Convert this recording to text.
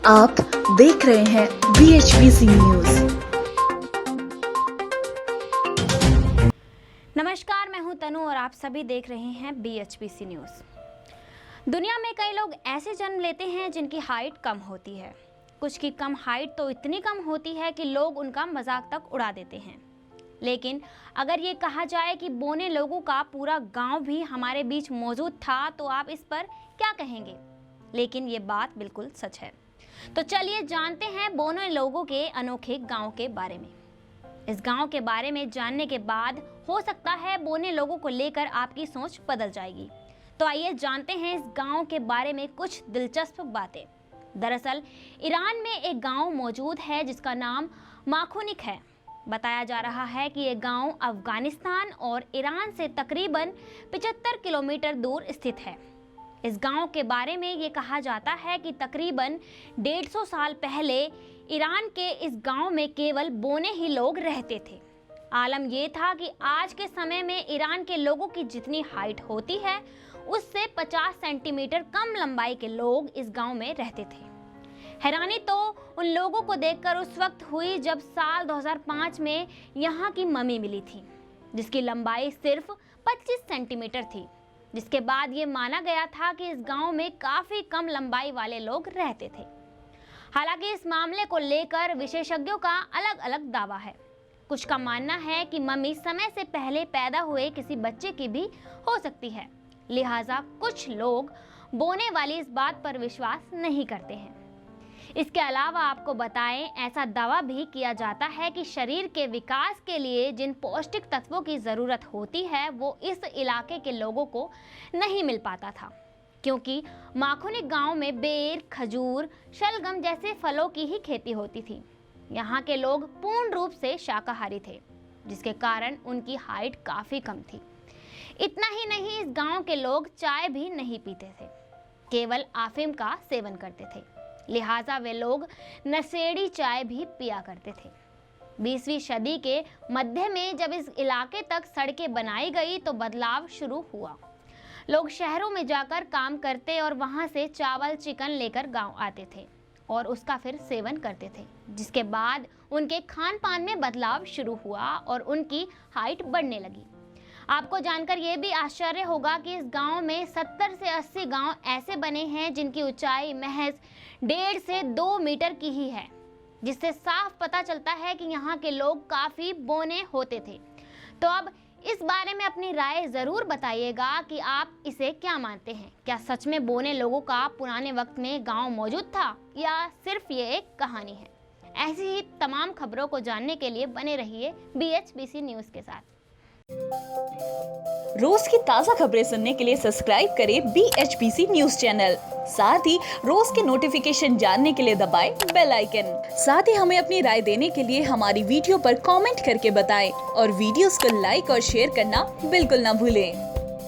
आप देख रहे हैं BHPC न्यूज। नमस्कार, मैं हूं तनु और आप सभी देख रहे हैं BHPC न्यूज। दुनिया में कई लोग ऐसे जन्म लेते हैं जिनकी हाइट कम होती है। कुछ की कम हाइट तो इतनी कम होती है कि लोग उनका मजाक तक उड़ा देते हैं। लेकिन अगर ये कहा जाए कि बोने लोगों का पूरा गांव भी हमारे बीच मौजूद था तो आप इस पर क्या कहेंगे? लेकिन ये बात बिल्कुल सच है। तो चलिए जानते हैं बोने लोगों के अनोखे गांव के बारे में। इस गांव के बारे में जानने के बाद हो सकता है बोने लोगों को लेकर आपकी सोच बदल जाएगी। तो आइए जानते हैं इस गांव के बारे में कुछ दिलचस्प बातें। दरअसल ईरान में एक गांव मौजूद है जिसका नाम माखुनिक है। बताया जा रहा है कि ये गांव अफगानिस्तान और ईरान से तकरीबन 75 किलोमीटर दूर स्थित है। इस गांव के बारे में ये कहा जाता है कि तकरीबन 150 साल पहले ईरान के इस गांव में केवल बोने ही लोग रहते थे। आलम ये था कि आज के समय में ईरान के लोगों की जितनी हाइट होती है उससे 50 सेंटीमीटर कम लंबाई के लोग इस गांव में रहते थे। हैरानी तो उन लोगों को देखकर उस वक्त हुई जब साल 2005 में यहाँ की मम्मी मिली थी जिसकी लंबाई सिर्फ 25 सेंटीमीटर थी, जिसके बाद ये माना गया था कि इस गांव में काफ़ी कम लंबाई वाले लोग रहते थे। हालांकि इस मामले को लेकर विशेषज्ञों का अलग अलग दावा है। कुछ का मानना है कि मम्मी समय से पहले पैदा हुए किसी बच्चे की भी हो सकती है, लिहाजा कुछ लोग बोने वाली इस बात पर विश्वास नहीं करते हैं। इसके अलावा आपको बताएं, ऐसा दावा भी किया जाता है कि शरीर के विकास के लिए जिन पौष्टिक तत्वों की ज़रूरत होती है वो इस इलाके के लोगों को नहीं मिल पाता था, क्योंकि माखुनिक गांव में बेर, खजूर, शलगम जैसे फलों की ही खेती होती थी। यहाँ के लोग पूर्ण रूप से शाकाहारी थे, जिसके कारण उनकी हाइट काफ़ी कम थी। इतना ही नहीं, इस गांव के लोग चाय भी नहीं पीते थे, केवल अफीम का सेवन करते थे। लिहाजा वे लोग नशेड़ी चाय भी पिया करते थे। 20वीं सदी के मध्य में जब इस इलाके तक सड़कें बनाई गई तो बदलाव शुरू हुआ। लोग शहरों में जाकर काम करते और वहां से चावल, चिकन लेकर गांव आते थे और उसका फिर सेवन करते थे, जिसके बाद उनके खान पान में बदलाव शुरू हुआ और उनकी हाइट बढ़ने लगी। आपको जानकर यह भी आश्चर्य होगा कि इस गांव में 70 से 80 गांव ऐसे बने हैं जिनकी ऊंचाई महज 1.5 से 2 मीटर की ही है, जिससे साफ पता चलता है कि यहाँ के लोग काफ़ी बोने होते थे। तो अब इस बारे में अपनी राय ज़रूर बताइएगा कि आप इसे क्या मानते हैं। क्या सच में बोने लोगों का पुराने वक्त में गांव मौजूद था या सिर्फ ये एक कहानी है? ऐसी ही तमाम खबरों को जानने के लिए बने रहिए BHPC न्यूज़ के साथ। रोज की ताज़ा खबरें सुनने के लिए सब्सक्राइब करें BHPC न्यूज चैनल। साथ ही रोज के नोटिफिकेशन जानने के लिए दबाएं बेल आइकन। साथ ही हमें अपनी राय देने के लिए हमारी वीडियो पर कमेंट करके बताएं और वीडियोस को लाइक और शेयर करना बिल्कुल ना भूलें।